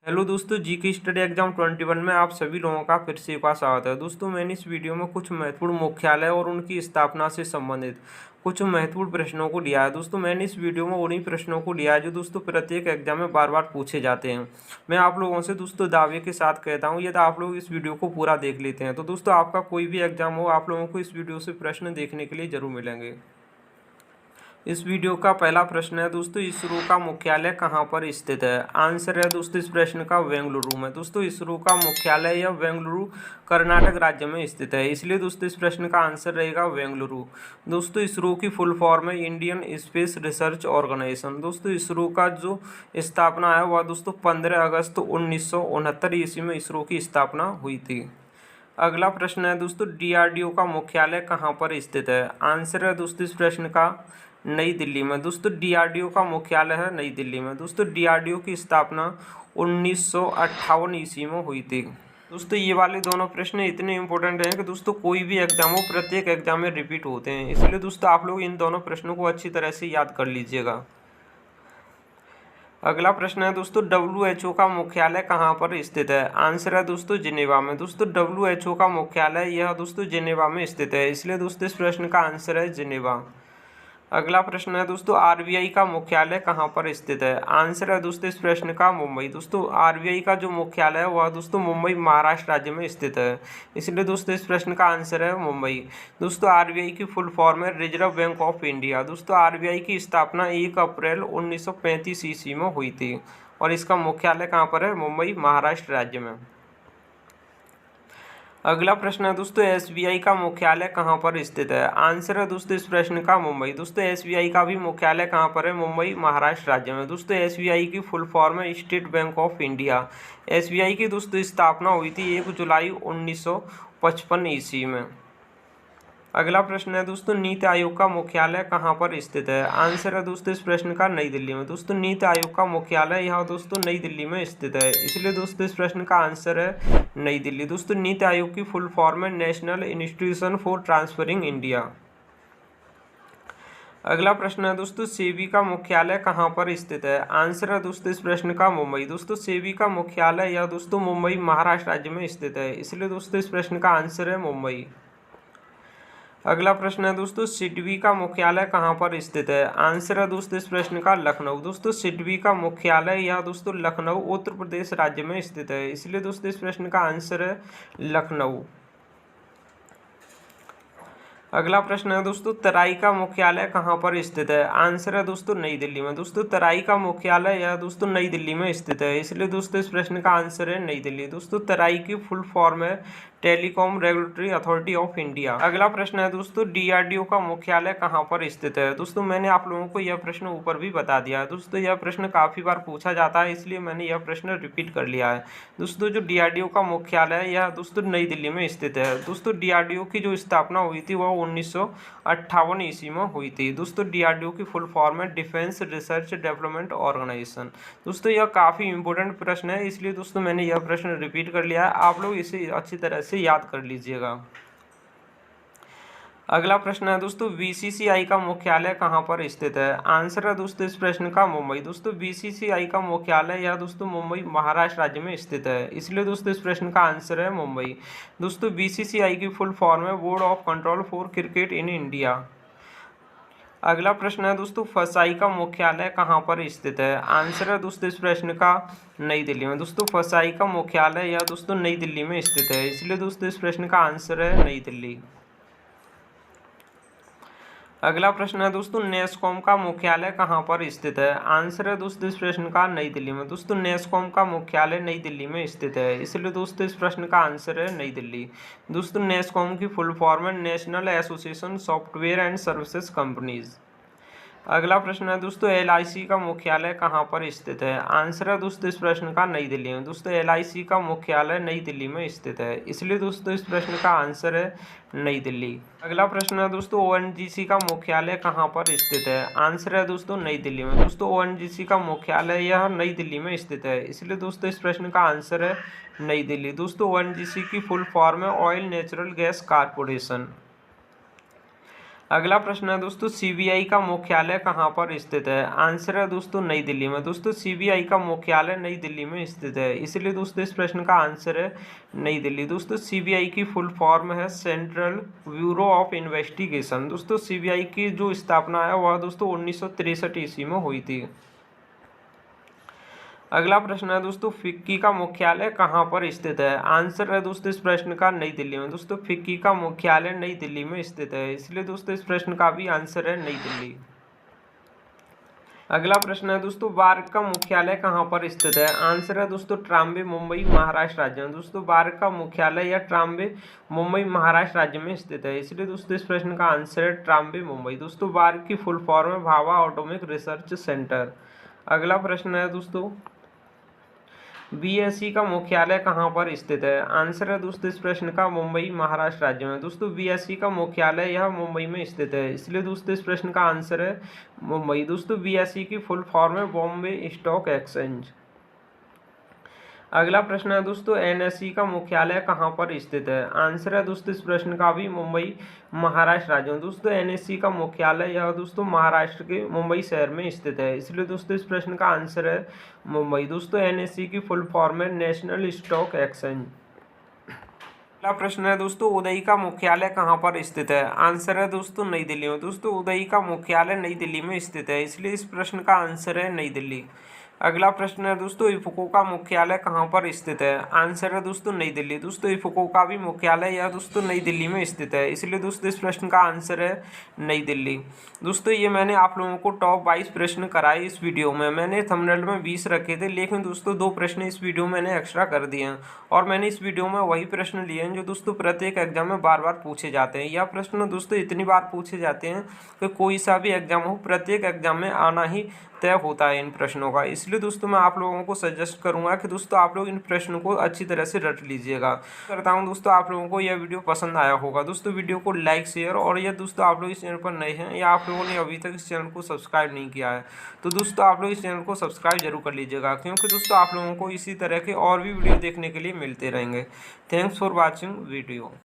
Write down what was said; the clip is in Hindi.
हेलो दोस्तों, जी के स्टडी एग्जाम 21 में आप सभी लोगों का फिर से एक बार स्वागत है। दोस्तों, मैंने इस वीडियो में कुछ महत्वपूर्ण मुख्यालय और उनकी स्थापना से संबंधित कुछ महत्वपूर्ण प्रश्नों को लिया है। दोस्तों, मैंने इस वीडियो में उन्हीं प्रश्नों को लिया है जो दोस्तों प्रत्येक एग्जाम में बार बार पूछे जाते हैं। मैं आप लोगों से दोस्तों दावे के साथ कहता हूँ, यदि आप लोग इस वीडियो को पूरा देख लेते हैं तो दोस्तों आपका कोई भी एग्जाम हो, आप लोगों को इस वीडियो से प्रश्न देखने के लिए जरूर मिलेंगे। इस वीडियो का पहला प्रश्न है दोस्तों, इसरो का मुख्यालय कहाँ पर स्थित है? आंसर है दोस्तों इस प्रश्न का बेंगलुरु में। दोस्तों, इसरो का मुख्यालय यह बेंगलुरु कर्नाटक राज्य में स्थित है, इसलिए दोस्तों इस प्रश्न का आंसर रहेगा बेंगलुरु। दोस्तों, इसरो की फुल फॉर्म है इंडियन स्पेस रिसर्च ऑर्गेनाइजेशन। दोस्तों, इसरो का जो स्थापना है वह दोस्तों 15 अगस्त 1969 ईस्वी में इसरो की स्थापना हुई थी। अगला प्रश्न है दोस्तों, डीआरडीओ का मुख्यालय कहाँ पर स्थित है? आंसर है दोस्तों इस प्रश्न का नई दिल्ली में। दोस्तों, डीआरडीओ का मुख्यालय है नई दिल्ली में। दोस्तों, डीआरडीओ की स्थापना 1958 ईस्वी में हुई थी। दोस्तों, ये वाले दोनों प्रश्न इतने इंपॉर्टेंट हैं कि दोस्तों कोई भी एग्जाम हो, प्रत्येक एग्जाम में रिपीट होते हैं, इसलिए दोस्तों आप लोग इन दोनों प्रश्नों को अच्छी तरह से याद कर लीजिएगा। अगला प्रश्न है दोस्तों, WHO का मुख्यालय कहाँ पर स्थित है? आंसर है दोस्तों जिनेवा में। दोस्तों, WHO का मुख्यालय यह दोस्तों जिनेवा में स्थित है, इसलिए दोस्तों इस प्रश्न का आंसर है जिनेवा। अगला प्रश्न है दोस्तों, आरबीआई का मुख्यालय कहाँ पर स्थित है? आंसर है दोस्तों इस प्रश्न का मुंबई। दोस्तों, आरबीआई का जो मुख्यालय है वह दोस्तों मुंबई महाराष्ट्र राज्य में स्थित है, इसलिए दोस्तों इस प्रश्न का आंसर है मुंबई। दोस्तों, आरबीआई की फुल फॉर्म है रिजर्व बैंक ऑफ इंडिया। दोस्तों, आरबीआई की स्थापना 1 अप्रैल 1935 ईस्वी में हुई थी और इसका मुख्यालय कहाँ पर है? मुंबई महाराष्ट्र राज्य में। अगला प्रश्न है दोस्तों, एसबीआई का मुख्यालय कहाँ पर स्थित है? आंसर है दोस्तों इस प्रश्न का मुंबई। दोस्तों, एसबीआई का भी मुख्यालय कहाँ पर है? मुंबई महाराष्ट्र राज्य में। दोस्तों, एसबीआई की फुल फॉर्म है state bank of India. SBI की दोस्तों स्थापना हुई थी 1 जुलाई 1955 ईस्वी में। अगला प्रश्न है दोस्तों, नीति आयोग का मुख्यालय कहाँ पर स्थित है? आंसर है दोस्तों इस प्रश्न का नई दिल्ली में। दोस्तों, नीति आयोग का मुख्यालय यहाँ दोस्तों नई दिल्ली में स्थित है, इसलिए दोस्तों इस प्रश्न का आंसर है नई दिल्ली। दोस्तों, नीति आयोग की फुल फॉर्म है national institution for transferring India. अगला प्रश्न है दोस्तों, सेबी का मुख्यालय कहाँ पर स्थित है? आंसर है दोस्तों इस प्रश्न का मुंबई। दोस्तों, सेबी का मुख्यालय यह दोस्तों मुंबई महाराष्ट्र राज्य में स्थित है, इसलिए दोस्तों इस प्रश्न का आंसर है मुंबई। अगला प्रश्न है दोस्तों, सिडबी का मुख्यालय कहाँ पर स्थित है? आंसर है दोस्तों इस प्रश्न का लखनऊ। दोस्तों, सिडबी का मुख्यालय यह दोस्तों लखनऊ उत्तर प्रदेश राज्य में स्थित है, इसलिए दोस्तों इस प्रश्न का आंसर है लखनऊ। अगला प्रश्न है दोस्तों, तराई का मुख्यालय कहाँ पर स्थित है? आंसर है दोस्तों नई दिल्ली में। दोस्तों, तराई का मुख्यालय यह दोस्तों नई दिल्ली में स्थित है, इसलिए दोस्तों इस प्रश्न का आंसर है नई दिल्ली। दोस्तों, तराई की फुल फॉर्म है telecom regulatory authority of India. अगला प्रश्न है दोस्तों, डीआरडीओ का मुख्यालय कहाँ पर स्थित है? दोस्तों, मैंने आप लोगों को यह प्रश्न ऊपर भी बता दिया है। दोस्तों, यह प्रश्न काफ़ी बार पूछा जाता है, इसलिए मैंने यह प्रश्न रिपीट कर लिया है। दोस्तों, जो डीआरडीओ का मुख्यालय है यह दोस्तों नई दिल्ली में स्थित है। दोस्तों, डीआरडीओ की जो स्थापना हुई थी वह 1958 ईस्वी में हुई थी। दोस्तों, डीआरडीओ की फुल फॉर्म है डिफेंस रिसर्च डेवलपमेंट ऑर्गेनाइजेशन। दोस्तों, यह काफ़ी इंपॉर्टेंट प्रश्न है, इसलिए दोस्तों मैंने यह प्रश्न रिपीट कर लिया है, आप लोग इसे अच्छी तरह से याद कर लीजिएगा। अगला प्रश्न है दोस्तों, बीसीसीआई का मुख्यालय कहाँ पर स्थित है? आंसर है दोस्तों इस प्रश्न का मुंबई। दोस्तों, बीसीसीआई का मुख्यालय यह दोस्तों मुंबई महाराष्ट्र राज्य में स्थित है, इसलिए दोस्तों इस प्रश्न का आंसर है मुंबई। दोस्तों, बीसीसीआई की फुल फॉर्म है board of control for cricket in India. अगला प्रश्न है दोस्तों, फसाई का मुख्यालय कहाँ पर स्थित है? आंसर है दोस्तों इस प्रश्न का नई दिल्ली में। दोस्तों, फसाई का मुख्यालय यह दोस्तों नई दिल्ली में स्थित है, इसलिए दोस्तों इस प्रश्न का आंसर है नई दिल्ली। अगला प्रश्न है दोस्तों, नेस्कॉम का मुख्यालय कहाँ पर स्थित है? आंसर है दोस्तों इस प्रश्न का नई दिल्ली में। दोस्तों, नेस्कॉम का मुख्यालय नई दिल्ली में स्थित है, इसलिए दोस्तों इस प्रश्न का आंसर है नई दिल्ली। दोस्तों, नेस्कॉम की फुल फॉर्म है national association software and services companies. अगला प्रश्न है दोस्तों, एलआईसी का मुख्यालय कहाँ पर स्थित है? आंसर है दोस्तों इस प्रश्न का नई दिल्ली में। दोस्तों, एलआईसी का मुख्यालय नई दिल्ली में स्थित है, इसलिए दोस्तों इस प्रश्न का आंसर है नई दिल्ली। अगला प्रश्न है दोस्तों, ओएनजीसी का मुख्यालय कहाँ पर स्थित है? आंसर है दोस्तों नई दिल्ली में। दोस्तों, ओएनजीसी का मुख्यालय यह नई दिल्ली में स्थित है, इसलिए दोस्तों इस प्रश्न का आंसर है नई दिल्ली। दोस्तों, ओएनजीसी की फुल फॉर्म है ऑयल नेचुरल गैस कारपोरेशन। अगला प्रश्न है दोस्तों, सीबीआई का मुख्यालय कहाँ पर स्थित है? आंसर है दोस्तों नई दिल्ली में। दोस्तों सीबीआई का मुख्यालय नई दिल्ली में स्थित है, इसलिए दोस्तों इस प्रश्न का आंसर है नई दिल्ली। दोस्तों सीबीआई की फुल फॉर्म है सेंट्रल ब्यूरो ऑफ इन्वेस्टिगेशन। दोस्तों सीबीआई की जो स्थापना है वह दोस्तों 1963 ईस्वी में हुई थी। अगला प्रश्न है दोस्तों, फिक्की का मुख्यालय कहाँ पर स्थित है? आंसर है दोस्तों इस प्रश्न का नई दिल्ली में। दोस्तों फिक्की का मुख्यालय नई दिल्ली में स्थित है, इसलिए दोस्तों इस प्रश्न का भी आंसर है नई दिल्ली। अगला प्रश्न है दोस्तों, बार्क का मुख्यालय कहाँ पर स्थित है? आंसर है दोस्तों ट्राम्बे, मुंबई, महाराष्ट्र राज्य में। दोस्तों बार्क का मुख्यालय या ट्राम्बे, मुंबई, महाराष्ट्र राज्य में स्थित है, इसलिए दोस्तों इस प्रश्न का आंसर है ट्राम्बे, मुंबई। दोस्तों बार्क की फुल फॉर्म है भाभा एटॉमिक रिसर्च सेंटर। अगला प्रश्न है दोस्तों, बीएसई का मुख्यालय कहाँ पर स्थित है? आंसर है दोस्तों इस प्रश्न का मुंबई, महाराष्ट्र राज्य में। दोस्तों बीएसई का मुख्यालय यह मुंबई में स्थित है, इसलिए दोस्तों इस प्रश्न का आंसर है मुंबई। दोस्तों बीएसई की फुल फॉर्म है बॉम्बे स्टॉक एक्सचेंज। अगला प्रश्न है दोस्तों, एनएसई का मुख्यालय कहाँ पर स्थित है? आंसर है दोस्तों इस प्रश्न का भी मुंबई, महाराष्ट्र राज्य में। दोस्तों एनएसई का मुख्यालय यह दोस्तों महाराष्ट्र के मुंबई शहर में स्थित है, इसलिए दोस्तों इस प्रश्न का आंसर है मुंबई। दोस्तों एनएसई की फुल फॉर्म है नेशनल स्टॉक एक्सचेंज। अगला प्रश्न है दोस्तों, उदई का मुख्यालय कहाँ पर स्थित है? आंसर है दोस्तों नई दिल्ली में। दोस्तों उदई का मुख्यालय नई दिल्ली में स्थित है, इसलिए इस प्रश्न का आंसर है नई दिल्ली। अगला प्रश्न है दोस्तों, इफको का मुख्यालय कहाँ पर स्थित है? आंसर है दोस्तों नई दिल्ली। दोस्तों इफको का भी मुख्यालय यह दोस्तों नई दिल्ली में स्थित है, इसलिए दोस्तों इस प्रश्न का आंसर है नई दिल्ली। दोस्तों ये मैंने आप लोगों को टॉप 22 प्रश्न कराए इस वीडियो में। मैंने थंबनेल में 20 रखे थे, लेकिन दोस्तों 2 प्रश्न इस वीडियो में मैंने एक्स्ट्रा कर दिए हैं, और मैंने इस वीडियो में वही प्रश्न लिए हैं जो दोस्तों प्रत्येक एग्जाम में बार बार पूछे जाते हैं। यह प्रश्न दोस्तों इतनी बार पूछे जाते हैं कि कोई सा भी एग्जाम हो, प्रत्येक एग्जाम में आना ही तय होता है इन प्रश्नों का। इसलिए दोस्तों मैं आप लोगों को सजेस्ट करूंगा कि दोस्तों आप लोग इन प्रश्नों को अच्छी तरह से रट लीजिएगा। करता हूं दोस्तों आप लोगों को यह वीडियो पसंद आया होगा। दोस्तों वीडियो को लाइक, शेयर, और यह दोस्तों आप लोग इस चैनल पर नए हैं या आप लोगों ने अभी तक इस चैनल को सब्सक्राइब नहीं किया है, तो दोस्तों आप लोग इस चैनल को सब्सक्राइब जरूर कर लीजिएगा, क्योंकि दोस्तों आप लोगों को इसी तरह के और भी वीडियो देखने के लिए मिलते रहेंगे। Thanks for watching video.